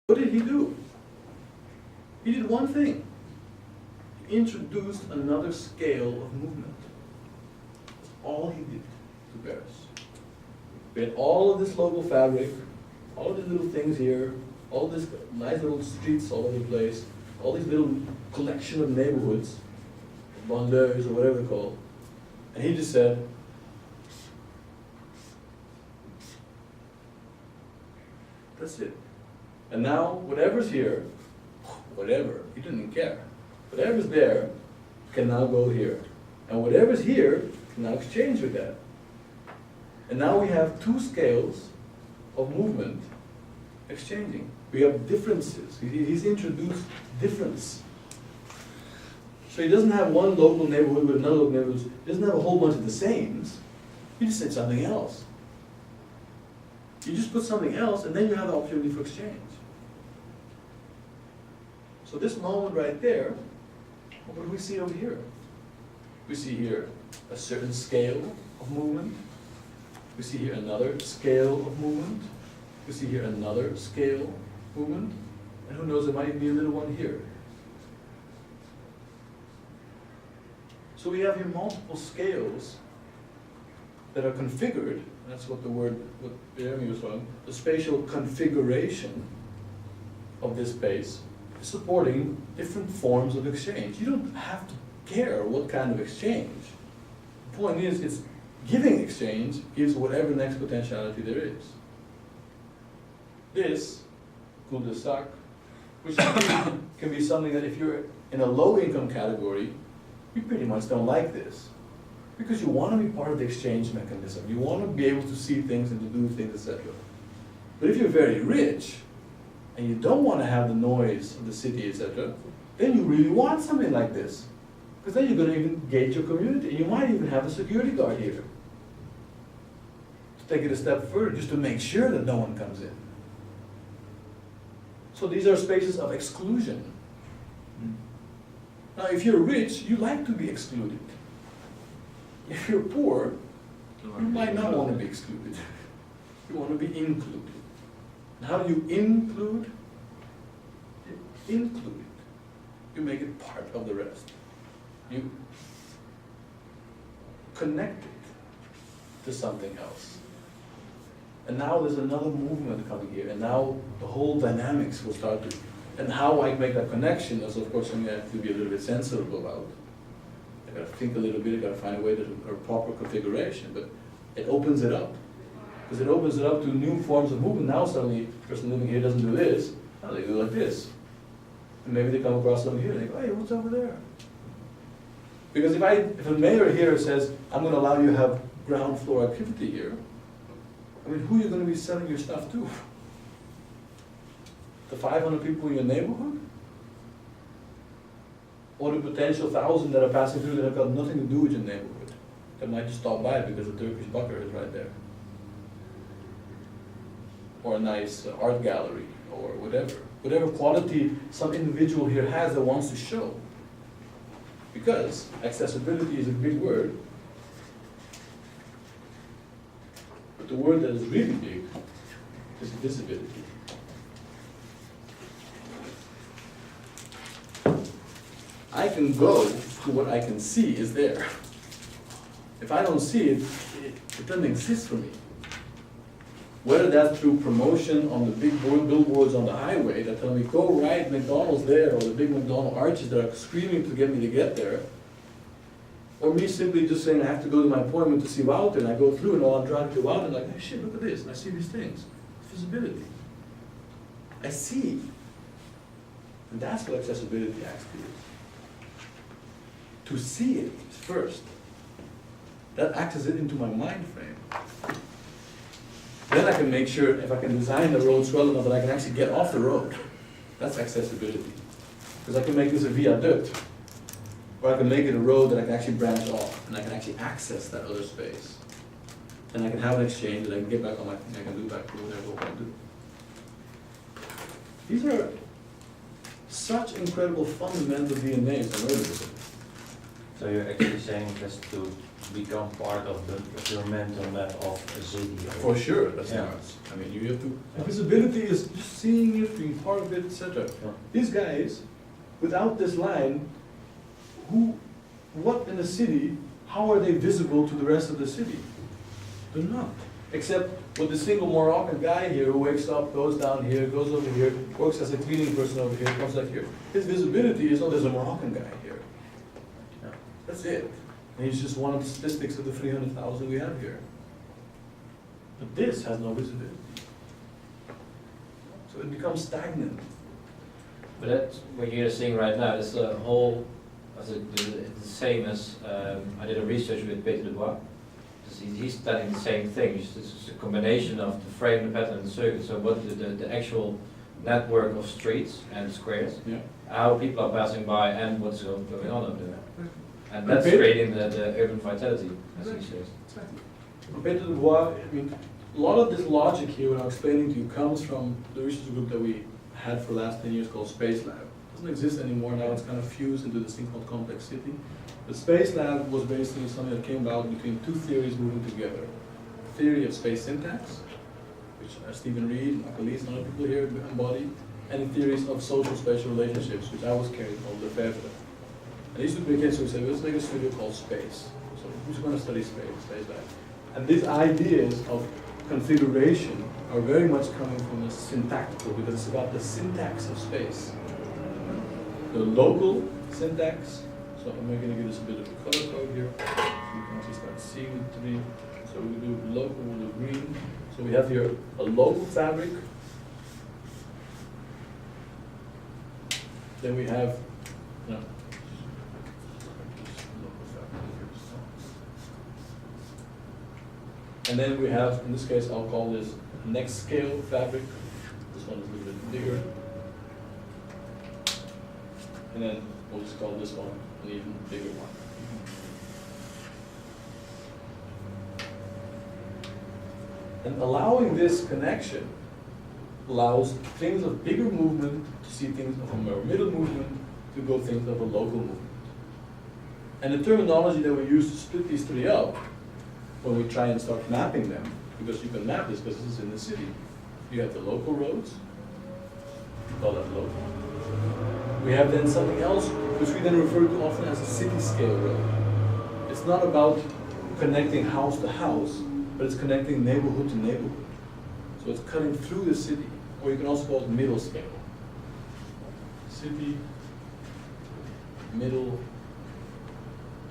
What did he do? He did one thing. He introduced another scale of movement. That's all he did to Paris. We had all of this local fabric, all of these little things here, all these nice little streets all over the place, all these little collection of neighborhoods, banlieues or whatever they're called. And he just said, that's it. And now, whatever's here, whatever, he didn't care. Whatever's there can now go here. And whatever's here can now exchange with that. And now we have two scales of movement exchanging. We have differences. He's introduced difference. So he doesn't have one local neighborhood with another local neighborhood. He doesn't have a whole bunch of the sames. He just said something else. You just put something else, and then you have the opportunity for exchange. So this moment right there, what do we see over here? We see here a certain scale of movement. We see here another scale of movement. We see here another scale of movement. And who knows, there might be a little one here. So we have here multiple scales that are configured. That's what the word, what Jeremy was talking, the spatial configuration of this space is supporting different forms of exchange. You don't have to care what kind of exchange. The point is, it's giving exchange gives whatever next potentiality there is. This, cul-de-sac, which can be something that if you're in a low income category, you pretty much don't like this. Because you want to be part of the exchange mechanism. You want to be able to see things and to do things, etc. But if you're very rich, and you don't want to have the noise of the city, etc., then you really want something like this. Because then you're going to engage your community. You might even have a security guard here. To take it a step further, just to make sure that no one comes in. So these are spaces of exclusion. Now if you're rich, you like to be excluded. If you're poor, you might not want to be excluded. You want to be included. And how do you include? You include it. You make it part of the rest. You connect it to something else. And now there's another movement coming here, and now the whole dynamics will start to, and how I make that connection is of course something I have to be a little bit sensitive about. I gotta think a little bit, I gotta find a way to a proper configuration, but it opens it up. Because it opens it up to new forms of movement. Now suddenly, the person living here doesn't do this, now they do like this. And maybe they come across something here and they go, hey, what's over there? Because if a mayor here says, I'm gonna allow you to have ground floor activity here, I mean, who are you gonna be selling your stuff to? The 500 people in your neighborhood? Or the potential 1,000 that are passing through that have got nothing to do with your neighborhood? That might just stop by because the Turkish bucker is right there. Or a nice art gallery, or whatever. Whatever quality some individual here has that wants to show. Because accessibility is a big word. But the word that is really big is visibility. I can go to what I can see is there. If I don't see it, it doesn't exist for me. Whether that's through promotion on the big billboards on the highway that tell me, go right, McDonald's there, or the big McDonald's arches that are screaming to get me to get there, or me simply just saying I have to go to my appointment to see Wouter, and I go through and while I'm driving to Wouter, like, hey shit, look at this, and I see these things. Visibility. I see. And that's what accessibility actually is. To see it first. That accesses it into my mind frame. Then I can make sure if I can design the roads well enough that I can actually get off the road. That's accessibility. Because I can make this a viaduct. Or I can make it a road that I can actually branch off. And I can actually access that other space. And I can have an exchange that I can get back on my thing. I can do back to whatever I want to do. These are such incredible fundamental DNAs of urbanism. So you're actually saying just to become part of the mental map of a city. For sure, that Yeah. starts. I mean, you have to, visibility is just seeing it, being part of it, etc. Yeah. These guys, without this line, what in the city, how are they visible to the rest of the city? They're not. Except with the single Moroccan guy here who wakes up, goes down here, goes over here, works as a cleaning person over here, comes like here. His visibility is, oh, there's a Moroccan guy here. Yeah. That's it. And he's just one of the statistics of the 300,000 we have here. But this has no visibility. So it becomes stagnant. But that's what you're saying right now. It's a whole, it's the same as I did a research with Peter Dubois. He's studying the same thing. It's a combination of the frame, the pattern, and the circuit. So what the actual network of streets and squares, Yeah. how people are passing by, and what's going on over there. And that's Peter- creating the urban vitality, as he says. Peter Dubois, I mean, a lot of this logic here, what I'm explaining to you, comes from the research group that we had for the last 10 years called Space Lab. It doesn't exist anymore now, it's kind of fused into this thing called Complex City. The Space Lab was basically something that came about between two theories moving together. The theory of space syntax, which Stephen Reed, Michael Lees, and other people here embody, and the theories of social spatial relationships, which I was carrying called Lefebvre. And these two became, so we said, let's make a studio called Space. So who's going to study space? Space Lab. And these ideas of configuration are very much coming from the syntactical, because it's about the syntax of space. The local syntax. So I'm going to give this a bit of a color code here, so you can actually start seeing the three. So we do local, we'll do green. So we have here a local fabric. Then we have, no. And then we have, in this case, I'll call this next scale fabric. This one is a little bit bigger. And then we'll just call this one an even bigger one. And allowing this connection allows things of bigger movement to see things of a more middle movement to go things of a local movement. And the terminology that we use to split these three up, when we try and start mapping them, because you can map this because this is in the city. You have the local roads, we call that local. We have then something else, which we then refer to often as a city scale road. It's not about connecting house to house, but it's connecting neighborhood to neighborhood. So it's cutting through the city, or you can also call it middle scale. City, middle,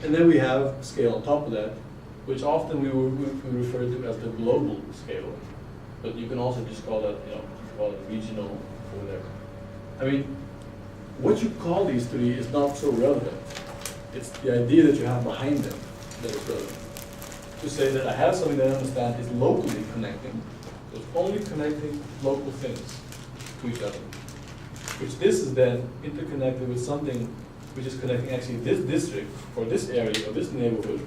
and then we have scale on top of that, which often we refer to as the global scale, but you can also just call that, call it regional or whatever. I mean, what you call these three is not so relevant. It's the idea that you have behind them that is relevant. To say that I have something that I understand is locally connecting, so it's only connecting local things to each other. Which this is then interconnected with something which is connecting actually this district or this area or this neighborhood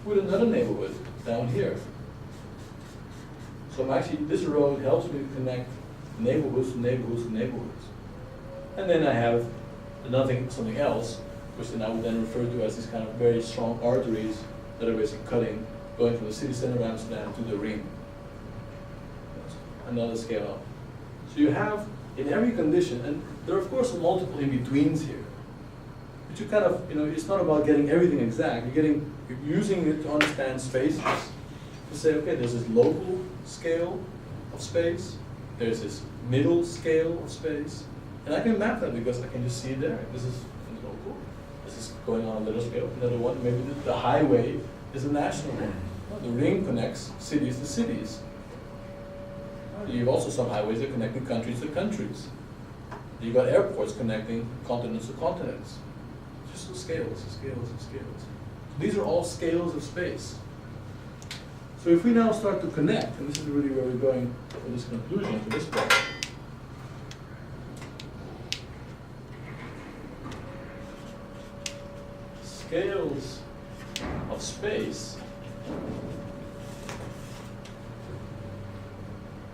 with another neighborhood down here. So actually this road helps me connect neighborhoods to neighborhoods to neighborhoods. And then I have something else, which then I would then refer to as these kind of very strong arteries that are basically cutting, going from the city center of Amsterdam to the ring. Another scale up. So you have in every condition, and there are of course multiple in-betweens here. But you kind of, it's not about getting everything exact. You're using it to understand spaces. To say, okay, there's this local scale of space, there's this middle scale of space, and I can map that because I can just see it there. This is local. This is going on a little scale. Another one, maybe the highway is a national one. The ring connects cities to cities. You have also some highways that are connecting countries to countries. You've got airports connecting continents to continents. Just scales, scales, and scales. These are all scales of space. So if we now start to connect, and this is really where we're going for this conclusion, for this part. Scales of space.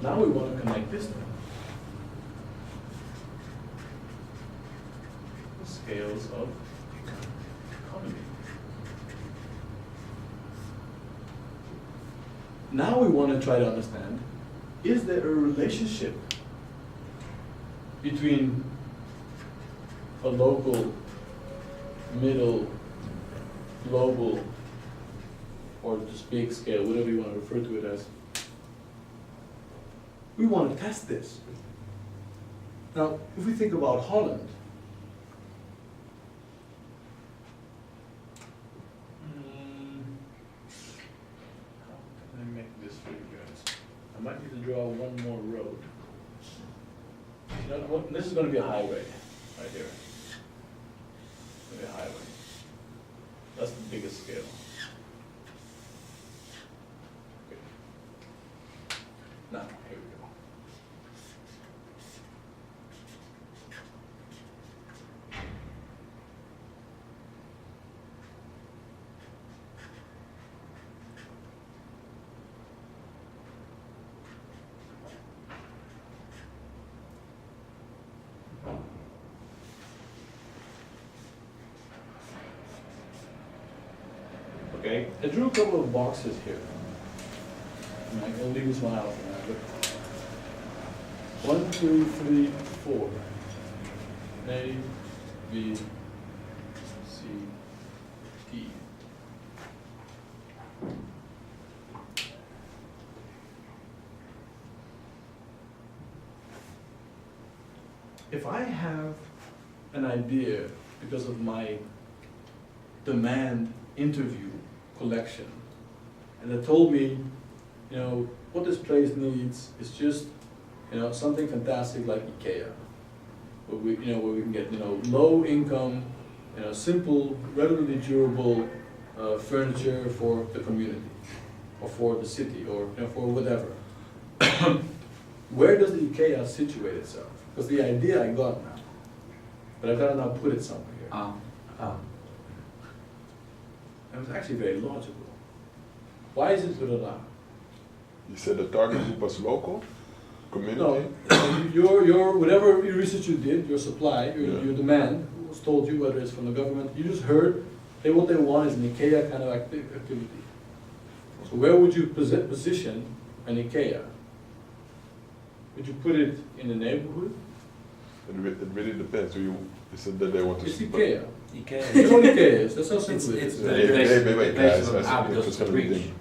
Now we want to connect this thing. Scales of economy. Now we want to try to understand, is there a relationship between a local, middle, global, or just big scale, whatever you want to refer to it as? We want to test this. Now, if we think about Holland, how can I make this for you guys? I might need to draw one more road. You know what? This is going to be a highway, right here. It's going to be a highway. That's the biggest scale. Okay. Now, here we go. Okay, I drew a couple of boxes here. And I'll leave this one out for now. But 1, 2, 3, 4. A, B, C, D. If I have an idea because of my demand interview collection, and they told me, you know, what this place needs is just, you know, something fantastic like IKEA, where we, you know, where we can get, you know, low income, you know, simple, relatively durable furniture for the community, or for the city, or, you know, for whatever. Where does the IKEA situate itself? Because the idea I got now, but I've got to now put it somewhere here. It was actually very logical. Why is it Urala? You said the target group was local, community? No, your whatever research you did, your supply, your demand was told you, whether it's from the government, you just heard what they want is an IKEA kind of activity. So where would you position an IKEA? Would you put it in the neighborhood? It really depends. So you said that they want to... It's IKEA. IKEA. You know what IKEA is? That's how simple it is. Wait, guys, because of the reach.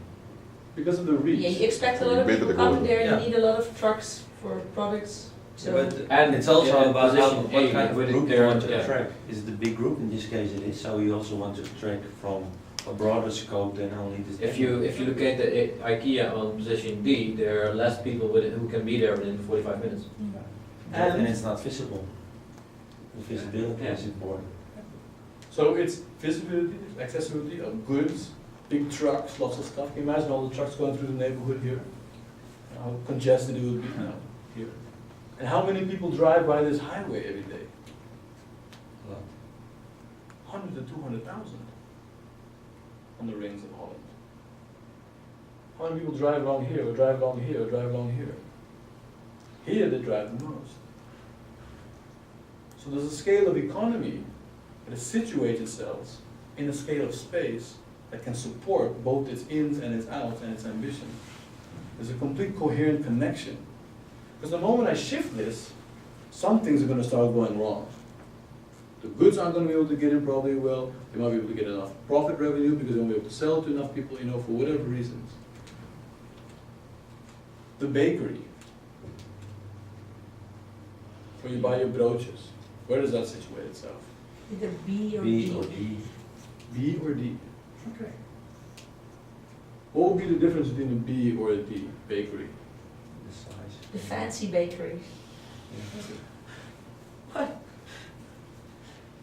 Because of the reach. Yeah, you expect a lot of Beter people te coming gooien. there, Yeah. you need a lot of trucks for products, so. And it's also Yeah, about position what A, kind of with it group you there, want to yeah. attract. Is it a big group? In this case it is, so you also want to attract from a broader scope than only this. If you look at the IKEA on position D, there are less people with it who can be there within 45 minutes. And it's not visible. The visibility Yeah. is important. So it's visibility, accessibility of goods, big trucks, lots of stuff. Can you imagine all the trucks going through the neighborhood here? How congested it would be now here. And how many people drive by this highway every day? Well, 100 to 200,000 on the rings of Holland. How many people drive along here, or drive along here, or drive along here? Here they drive the most. So there's a scale of economy that situates itself in a scale of space that can support both its ins and its outs and its ambition. There's a complete coherent connection. Because the moment I shift this, some things are going to start going wrong. The goods aren't going to be able to get in probably well, they might be able to get enough profit revenue because they won't be able to sell to enough people, you know, for whatever reasons. The bakery, where you buy your brooches, where does that situate itself? Either B or B D. or D. B or D? Okay. What would be the difference between a B or a D bakery? The size. The fancy bakery. Yeah. What?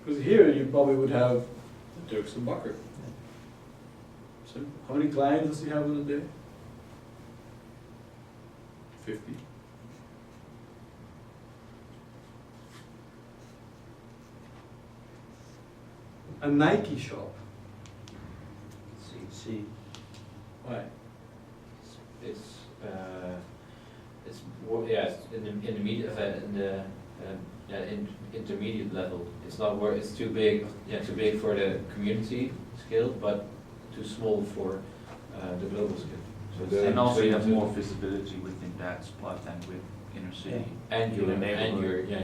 Because here you probably would have the Turks and Bakker. So how many clients does he have in a day? 50. A Nike shop. C. Why? It's more, yeah, it's in the intermediate level. It's not where it's too big. Yeah, too big for the community scale, but too small for the global scale. So then- And also you have between more visibility within that spot than with inner city. And your, in the neighborhood. yeah,